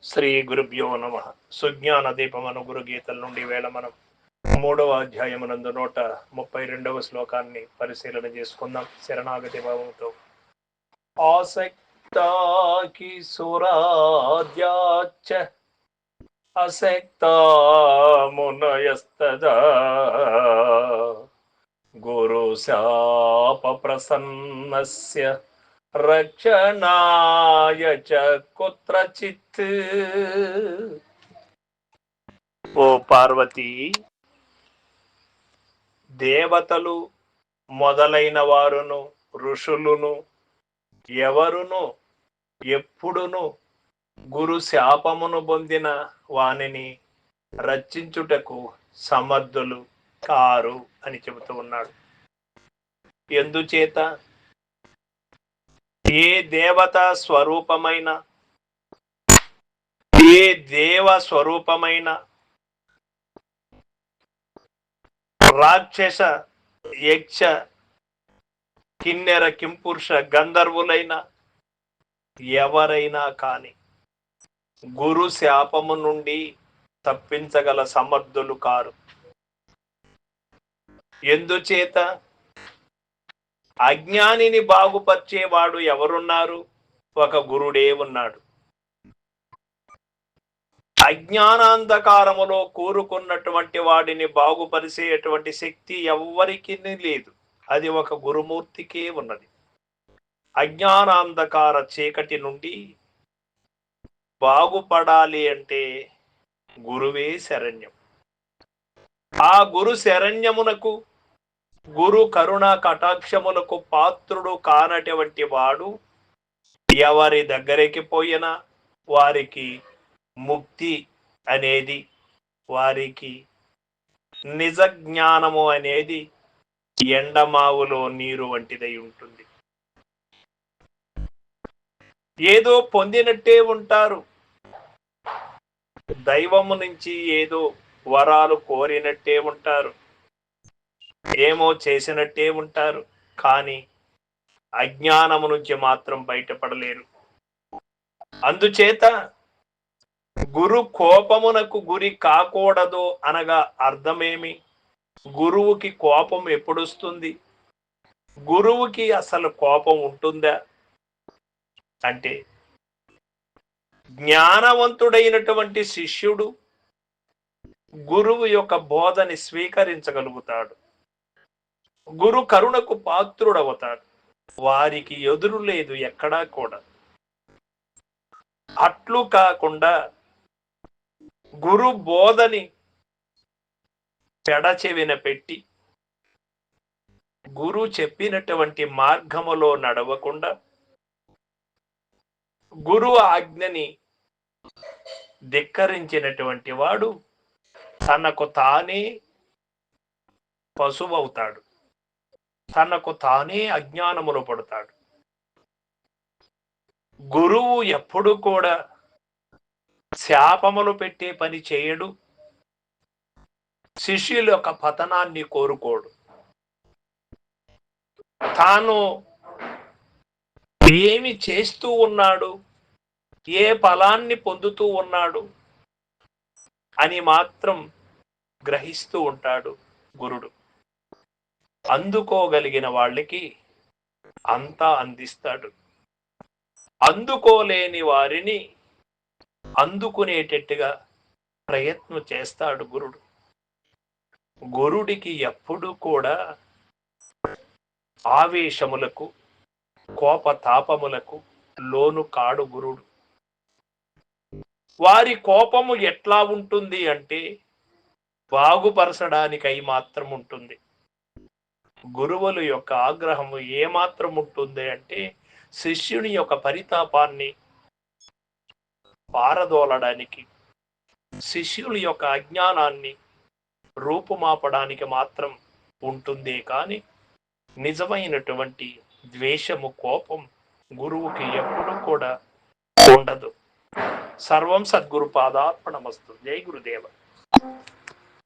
శ్రీ గురుభ్యో నమ. సుజ్ఞాన దీపమను గురు గీతల నుండి వేళ మనం 3వ అధ్యాయమునందు 132వ శ్లోకాన్ని పరిశీలన చేసుకుందాం శరణాగతి భావంతో. ఆసక్తాకి సురాధ్యాచ అసక్తా మునయస్తదా గురు శాప ప్రసన్నస్య రక్షణాయ చ కుత్రచిత్. ఓ పార్వతి, దేవతలు మొదలైన వారును ఋషులును ఎవరును ఎప్పుడును గురు శాపమును పొందిన వానిని రక్షించుటకు సమర్థులు కారు అని చెబుతూ ఉన్నాడు. ఎందుచేత ఏ దేవత స్వరూపమైన ఏ దేవ స్వరూపమైన రాక్షస యక్ష కిన్నెర కింపురుష గంధర్వులైన ఎవరైనా కాని గురు శాపము నుండి తప్పించగల సమర్థులు కారు. ఎందుచేత అజ్ఞానిని బాగుపరిచేవాడు ఎవరున్నారు? ఒక గురుడే ఉన్నాడు. అజ్ఞానాంధకారములో కూరుకున్నటువంటి వాడిని బాగుపరిచేటువంటి శక్తి ఎవ్వరికి లేదు. అది ఒక గురుమూర్తికే ఉన్నది. అజ్ఞానాంధకార చీకటి నుండి బాగుపడాలి అంటే గురువే శరణ్యం. ఆ గురు శరణ్యమునకు గురు కరుణ కటాక్షములకు పాత్రుడు కానటువంటి వాడు ఎవరి దగ్గరికి పోయినా వారికి ముక్తి అనేది, వారికి నిజ జ్ఞానము అనేది ఎండమావులో నీరు వంటిదై ఉంటుంది. ఏదో పొందినట్టే ఉంటారు, దైవము నుంచి ఏదో వరాలు కోరినట్టే ఉంటారు, ఏమో చేసినట్టే ఉంటారు, కానీ అజ్ఞానము నుంచి మాత్రం బయటపడలేరు. అందుచేత గురు కోపమునకు గురి కాకూడదు అనగా అర్థమేమి? గురువుకి కోపం ఎప్పుడొస్తుంది? గురువుకి అసలు కోపం ఉంటుందా అంటే, జ్ఞానవంతుడైనటువంటి శిష్యుడు గురువు యొక్క బోధని స్వీకరించగలుగుతాడు, గురు కరుణకు పాత్రుడవుతాడు. వారికి ఎదురు లేదు ఎక్కడా కూడా. అట్లు కాకుండా గురు బోధని పెడచెవిన పెట్టి గురు చెప్పినటువంటి మార్గములో నడవకుండా గురు ఆజ్ఞని ధిక్కరించినటువంటి వాడు తనకు తానే పశువవుతాడు, తనకు తానే అజ్ఞానములో పడతాడు. గురువు ఎప్పుడు కూడా శాపములు పెట్టే పని చేయడు, శిష్యుల యొక్క పతనాన్ని కోరుకోడు. తాను ఏమి చేస్తూ ఉన్నాడు, ఏ ఫలాన్ని పొందుతూ ఉన్నాడు అని మాత్రం గ్రహిస్తూ ఉంటాడు గురుడు. అందుకోగలిగిన వాళ్ళకి అంతా అందిస్తాడు, అందుకోలేని వారిని అందుకునేటట్టుగా ప్రయత్నం చేస్తాడు గురుడు. గురుడికి ఎప్పుడు కూడా ఆవేశములకు కోపతాపములకు లోను కాడు గురుడు. వారి కోపము ఎట్లా ఉంటుంది అంటే బాగుపరచడానికై మాత్రం ఉంటుంది. గురువుల యొక్క ఆగ్రహము ఏమాత్రం ఉంటుంది అంటే శిష్యుని యొక్క పరితాపాన్ని పారదోలడానికి, శిష్యుల యొక్క అజ్ఞానాన్ని రూపుమాపడానికి మాత్రం ఉంటుందే కానీ నిజమైనటువంటి ద్వేషము కోపం గురువుకి ఎప్పుడు కూడా ఉండదు. సర్వం సద్గురు పాదార్పణమస్తు. జై గురుదేవ.